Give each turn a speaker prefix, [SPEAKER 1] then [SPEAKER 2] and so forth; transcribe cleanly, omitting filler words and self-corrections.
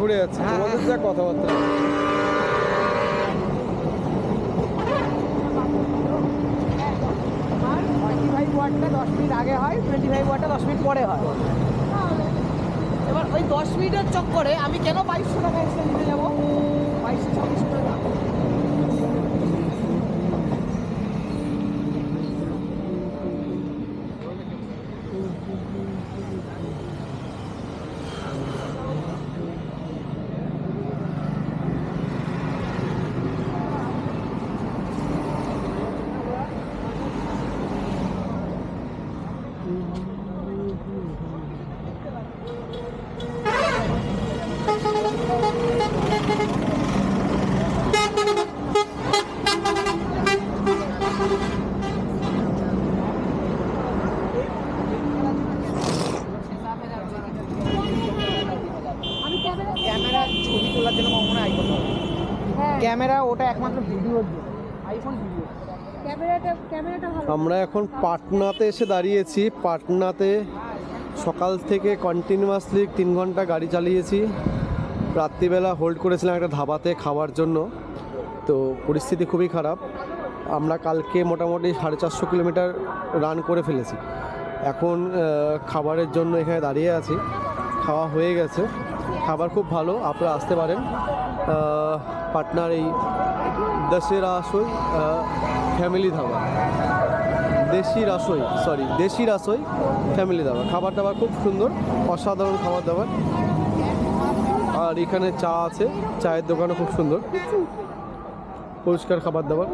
[SPEAKER 1] উড়ে যাচ্ছে তোমাদের যা কথাবার্তা।
[SPEAKER 2] 25 ওয়াটটা 10 মিনিট আগে হয়, 25 ওয়াটটা 10 মিনিট পরে হয়। এবার ওই 10 মিনিটের চক্করে আমি কেন 2200 টাকা এক্সট্রা দিতে যাবো? 2200-2600 টাকা। ক্যামেরা ছবি তোলার জন্য আমার মনে হয় আইফোন হবে। ক্যামেরা ওটা একমাত্র ভিডিওর জন্য, আইফোন ভিডিও। ক্যামেরাটা ভালো।
[SPEAKER 1] আমরা এখন পাটনাতে এসে দাঁড়িয়েছি। পাটনাতে সকাল থেকে কন্টিনিউয়াসলি 3 ঘন্টা গাড়ি চালিয়েছি। রাত্রিবেলা হোল্ড করেছিলাম একটা ধাবাতে খাওয়ার জন্য, তো পরিস্থিতি খুবই খারাপ। আমরা কালকে মোটামুটি 450 কিলোমিটার রান করে ফেলেছি। এখন খাবারের জন্য এখানে দাঁড়িয়ে আছি। খাওয়া হয়ে গেছে, খাবার খুব ভালো, আপনারা আসতে পারেন। পাটনার এই দেশি রাসোই ফ্যামিলি ধাবা, দেশি রাসোই ফ্যামিলি ধাবা। খাবার দাবার খুব সুন্দর, অসাধারণ খাবার দাবার। আর এখানে চা আছে, চায়ের দোকানও খুব সুন্দর, পরিষ্কার খাবার দাবার।